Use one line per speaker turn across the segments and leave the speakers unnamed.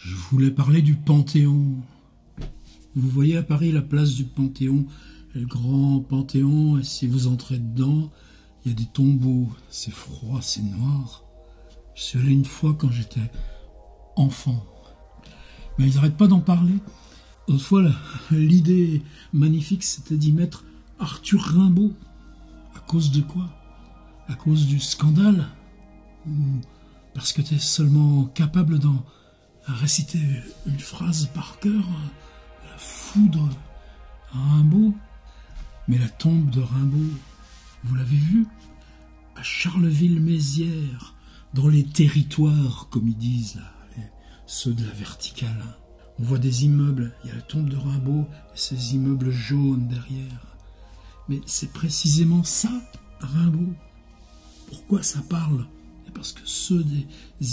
Je voulais parler du Panthéon. Vous voyez à Paris la place du Panthéon, le grand Panthéon, et si vous entrez dedans, il y a des tombeaux. C'est froid, c'est noir. Je suis allé une fois quand j'étais enfant. Mais ils n'arrêtent pas d'en parler. Autrefois, l'idée magnifique, c'était d'y mettre Arthur Rimbaud. À cause de quoi? À cause du scandale? Ou parce que tu es seulement capable d'en réciter une phrase par cœur? La foudre à Rimbaud? Mais la tombe de Rimbaud, vous l'avez vue? À Charleville-Mézières, dans les territoires, comme ils disent là, ceux de la verticale. On voit des immeubles, il y a la tombe de Rimbaud et ces immeubles jaunes derrière. Mais c'est précisément ça, Rimbaud. Pourquoi ça parle? Parce que ceux des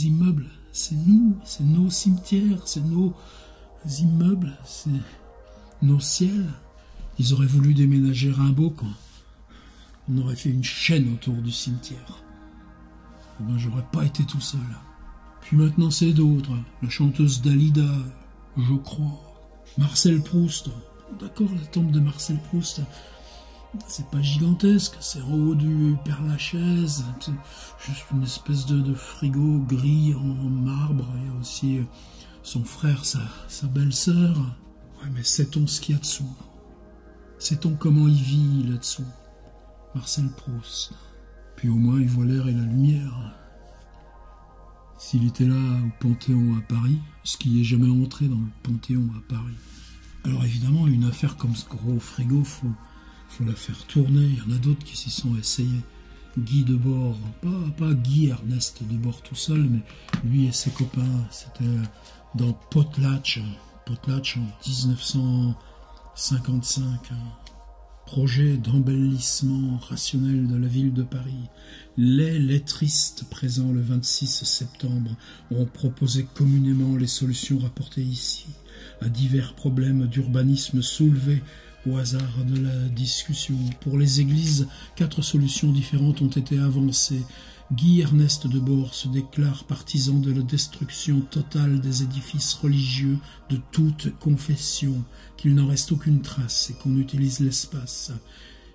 immeubles, c'est nous, c'est nos cimetières, c'est nos immeubles, c'est nos ciels. Ils auraient voulu déménager Rimbaud quand on aurait fait une chaîne autour du cimetière. Eh ben, j'aurais pas été tout seul. Puis maintenant c'est d'autres, la chanteuse Dalida, je crois, Marcel Proust. D'accord, la tombe de Marcel Proust, c'est pas gigantesque, c'est en haut du Père-Lachaise, c'est juste une espèce de frigo gris en marbre, et aussi son frère, sa belle-sœur. Ouais, mais sait-on ce qu'il y a dessous? Sait-on comment il vit là-dessous? Marcel Proust. Puis au moins il voit l'air et la lumière. S'il était là au Panthéon à Paris, ce qui est jamais entré dans le Panthéon à Paris. Alors évidemment, une affaire comme ce gros frigo, faut la faire tourner. Il y en a d'autres qui s'y sont essayés. Guy Debord, pas Guy Ernest Debord tout seul, mais lui et ses copains, c'était dans Potlatch en 1955. Projet d'embellissement rationnel de la ville de Paris. Les lettristes présents le 26 septembre ont proposé communément les solutions rapportées ici à divers problèmes d'urbanisme soulevés au hasard de la discussion. Pour les églises, 4 solutions différentes ont été avancées. Guy Ernest Debord se déclare partisan de la destruction totale des édifices religieux de toute confession, qu'il n'en reste aucune trace et qu'on utilise l'espace.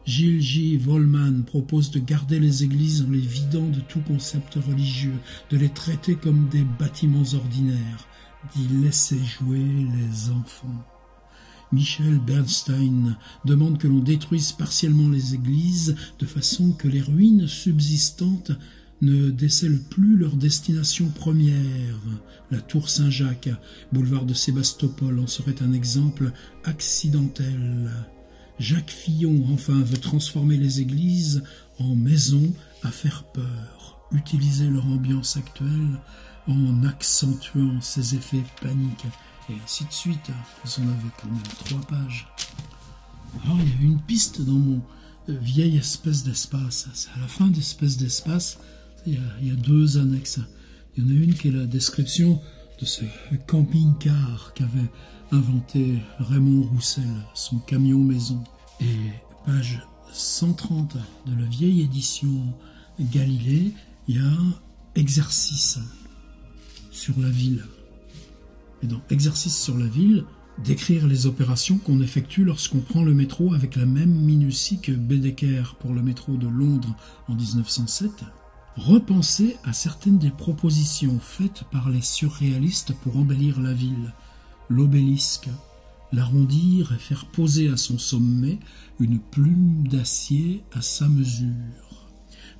Gilles J. Volman propose de garder les églises en les vidant de tout concept religieux, de les traiter comme des bâtiments ordinaires, d'y laisser jouer les enfants. Michel Bernstein demande que l'on détruise partiellement les églises de façon que les ruines subsistantes ne décèlent plus leur destination première. La tour Saint-Jacques, boulevard de Sébastopol, en serait un exemple accidentel. Jacques Fillon, enfin, veut transformer les églises en maisons à faire peur, utiliser leur ambiance actuelle en accentuant ses effets paniques, et ainsi de suite. Vous en avez quand même 3 pages. Alors, il y avait une piste dans mon vieille espèce d'espace. C'est à la fin d'espèce d'espace, il y a 2 annexes. Il y en a une qui est la description de ce camping-car qu'avait inventé Raymond Roussel, son camion maison. Et page 130 de la vieille édition Galilée, il y a un exercice sur la ville. Et dans exercice sur la ville, décrire les opérations qu'on effectue lorsqu'on prend le métro avec la même minutie que Baedeker pour le métro de Londres en 1907. Repenser à certaines des propositions faites par les surréalistes pour embellir la ville. L'obélisque, l'arrondir et faire poser à son sommet une plume d'acier à sa mesure.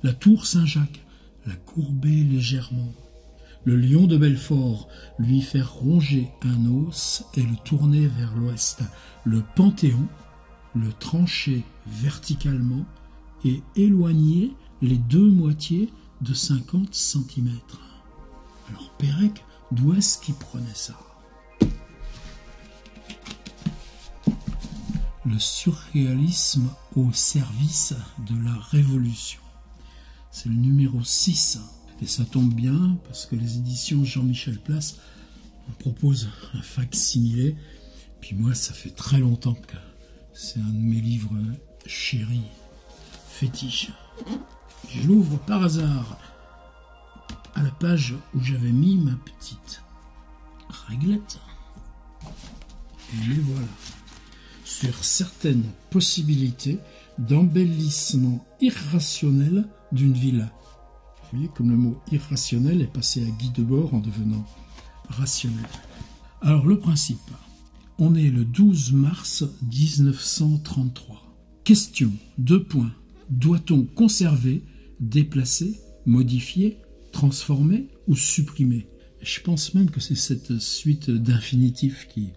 La tour Saint-Jacques, la courber légèrement. Le lion de Belfort, lui faire ronger un os et le tourner vers l'ouest. Le Panthéon, le trancher verticalement et éloigner les 2 moitiés de 50 cm. Alors Pérec, d'où est-ce qu'il prenait ça? Le surréalisme au service de la révolution. C'est le numéro 6. Et ça tombe bien, parce que les éditions Jean-Michel Place me proposent un fac-similé. Puis moi, ça fait très longtemps que c'est un de mes livres chéris, fétiches. Je l'ouvre par hasard à la page où j'avais mis ma petite réglettes. Et les voilà. Sur certaines possibilités d'embellissement irrationnel d'une villa. Vous voyez comme le mot irrationnel est passé à Guy Debord en devenant rationnel. Alors le principe, on est le 12 mars 1933. Question, 2 points. Doit-on conserver, déplacer, modifier, transformer ou supprimer? Je pense même que c'est cette suite d'infinitifs qui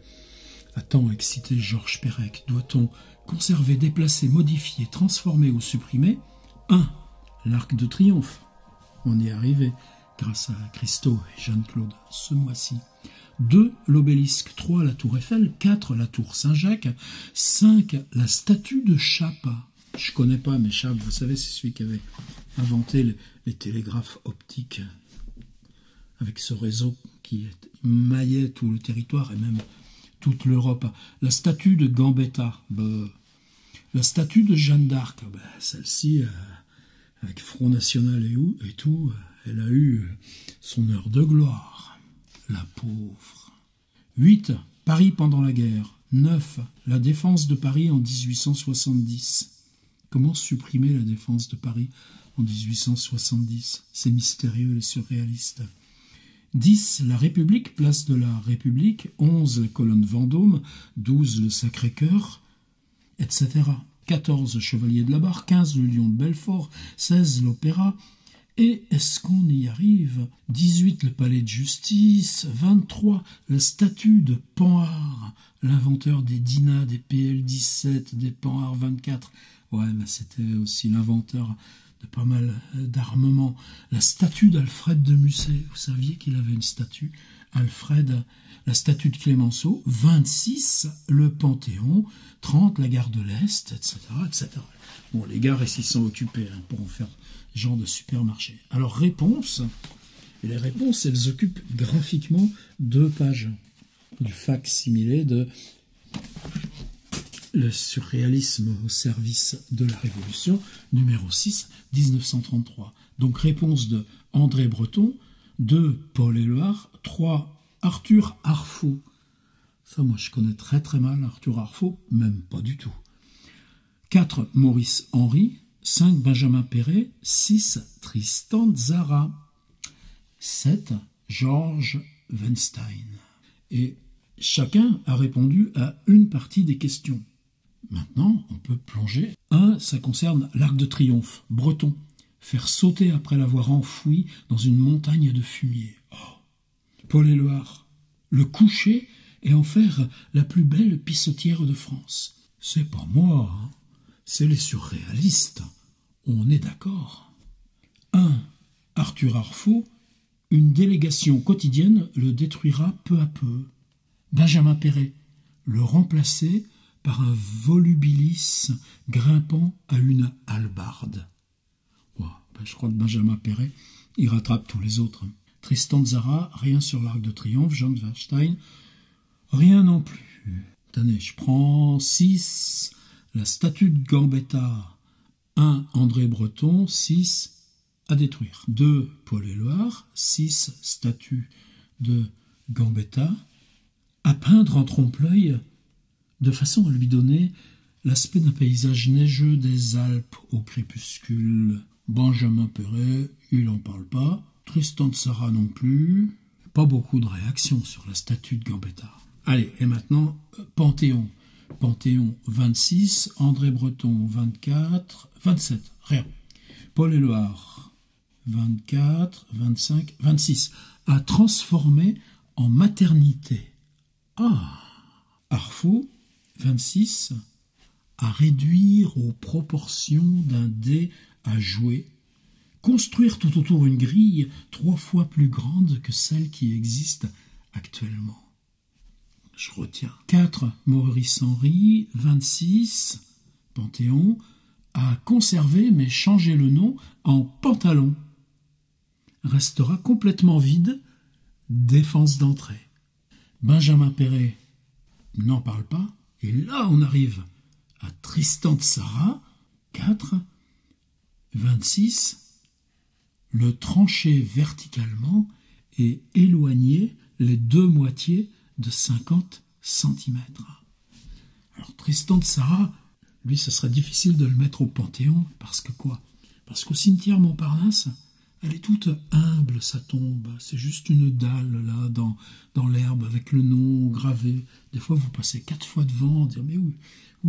a tant excité Georges Perec. Doit-on conserver, déplacer, modifier, transformer ou supprimer? 1. L'Arc de Triomphe. On y est arrivé grâce à Christo et Jeanne-Claude ce mois-ci. 2. L'obélisque. 3. La tour Eiffel. 4. La tour Saint-Jacques. 5. La statue de Chapa. Je connais pas, mais Chapa, vous savez, c'est celui qui avait inventé les télégraphes optiques avec ce réseau qui maillait tout le territoire et même toute l'Europe. La statue de Gambetta. La statue de Jeanne d'Arc. Celle-ci, avec Front National et tout, elle a eu son heure de gloire. La pauvre. 8. Paris pendant la guerre. 9. La défense de Paris en 1870. Comment supprimer la défense de Paris en 1870? C'est mystérieux et surréaliste. 10. La République, place de la République. 11. La colonne Vendôme. 12. Le Sacré-Cœur, etc. 14. Chevalier de la Barre. 15. Le Lion de Belfort. 16. l'Opéra. Et est-ce qu'on y arrive? 18. Le Palais de Justice. 23. La statue de Panhard, l'inventeur des DINA, des PL-17, des Panhard 24. Ouais, mais c'était aussi l'inventeur de pas mal d'armements. La statue d'Alfred de Musset. Vous saviez qu'il avait une statue? Alfred. La statue de Clémenceau. 26. Le Panthéon. 30. La gare de l'Est, etc., etc. Bon, les gares ici sont occupées pour en faire genre de supermarché. Alors, réponse. Et les réponses, elles occupent graphiquement 2 pages du fac-similé de Le surréalisme au service de la Révolution, numéro 6, 1933. Donc, réponse de André Breton, 2. Paul Éluard, 3. Arthur Arfaux. Ça, moi, je connais très très mal Arthur Arfaux, même pas du tout. 4. Maurice Henry. 5. Benjamin Perret. 6. Tristan Tzara. 7. Georges Weinstein. Et chacun a répondu à une partie des questions. Maintenant, on peut plonger. 1. Ça concerne l'Arc de Triomphe, breton. Faire sauter après l'avoir enfoui dans une montagne de fumier. Oh. Paul Éluard. Le coucher et en faire la plus belle pissotière de France. C'est pas moi, hein. C'est les surréalistes. On est d'accord. 1. Arthur Arfaux. Une délégation quotidienne le détruira peu à peu. Benjamin Perret. Le remplacer par un volubilis grimpant à une hallebarde. Ouais, je crois que Benjamin Perret, il rattrape tous les autres. Tristan Tzara, rien sur l'Arc de Triomphe. Jean Weinstein, rien non plus. Attendez, je prends 6. La statue de Gambetta. 1. André Breton. 6. À détruire. 2. Paul Éluard. 6. Statue de Gambetta. À peindre en trompe-l'œil de façon à lui donner l'aspect d'un paysage neigeux des Alpes au crépuscule. Benjamin Perret, il n'en parle pas. Tristan Tzara non plus. Pas beaucoup de réactions sur la statue de Gambetta. Allez, et maintenant, Panthéon. Panthéon 26, André Breton 24, 27, rien. Paul Éluard 24, 25, 26. À transformer en maternité. Ah. Arfaux 26. À réduire aux proportions d'un dé à jouer. Construire tout autour une grille 3 fois plus grande que celle qui existe actuellement. Je retiens. 4. Maurice Henry. 26. Panthéon. À conserver mais changer le nom en pantalon. Restera complètement vide. Défense d'entrée. Benjamin Perret n'en parle pas. Et là, on arrive à Tristan Tzara. 4. 26. Le trancher verticalement et éloigner les deux moitiés de 50 cm. Alors Tristan Tzara, lui, ce serait difficile de le mettre au Panthéon, parce que quoi? Parce qu'au cimetière Montparnasse, elle est toute humble, sa tombe. C'est juste une dalle, là, dans l'herbe, avec le nom gravé. Des fois, vous passez 4 fois devant, dire, mais où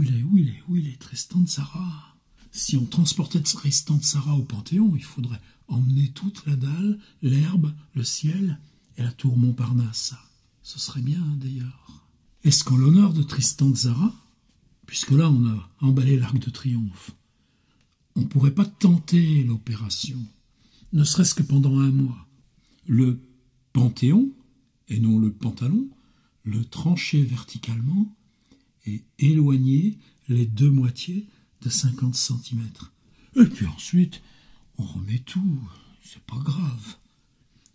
il est Tristan Tzara? Si on transportait Tristan Tzara au Panthéon, il faudrait emmener toute la dalle, l'herbe, le ciel et la tour Montparnasse. Ce serait bien, d'ailleurs. Est-ce qu'en l'honneur de Tristan Tzara, puisque là, on a emballé l'Arc de Triomphe, on ne pourrait pas tenter l'opération, ne serait-ce que pendant un mois, le Panthéon, et non le pantalon, le trancher verticalement et éloigner les deux moitiés de 50 cm. Et puis ensuite, on remet tout, c'est pas grave.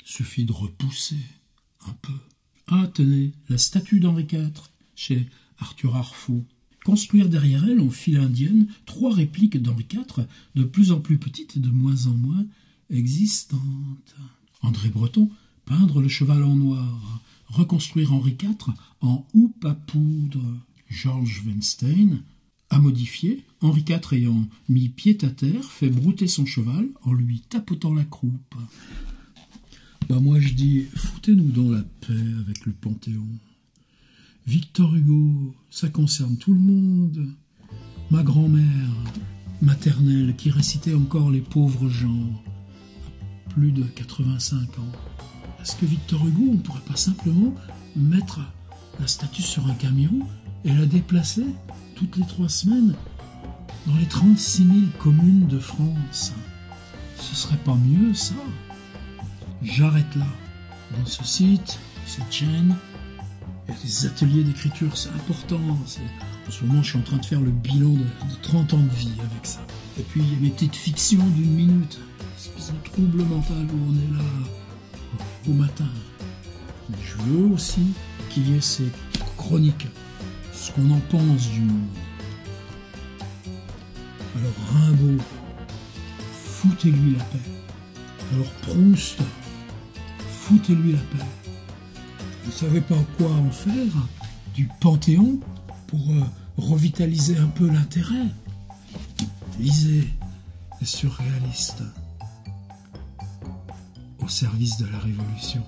Il suffit de repousser un peu. Ah, tenez, la statue d'Henri IV, chez Arthur Arfaux. Construire derrière elle, en file indienne, 3 répliques d'Henri IV, de plus en plus petites et de moins en moins existantes. André Breton, peindre le cheval en noir. Reconstruire Henri IV en houppe à poudre. Georges Weinstein a modifié, Henri IV ayant mis pied à terre, fait brouter son cheval en lui tapotant la croupe. Moi je dis, foutez-nous dans la paix avec le Panthéon. Victor Hugo, ça concerne tout le monde. Ma grand-mère maternelle qui récitait encore Les pauvres gens, à plus de 85 ans. Est-ce que Victor Hugo, on ne pourrait pas simplement mettre la statue sur un camion et la déplacer toutes les 3 semaines dans les 36 000 communes de France? Ce serait pas mieux, ça? J'arrête là. Dans ce site, cette chaîne, il y a des ateliers d'écriture, c'est important. En ce moment, je suis en train de faire le bilan de 30 ans de vie avec ça. Et puis, il y a mes petites fictions d'1 minute, une espèce de trouble mental où on est là au matin. Mais je veux aussi qu'il y ait ces chroniques, ce qu'on en pense du monde. Alors Rimbaud, foutez-lui la paix. Alors Proust, foutez-lui la paix. Vous ne savez pas quoi en faire du Panthéon pour revitaliser un peu l'intérêt? Lisez les surréalistes au service de la Révolution.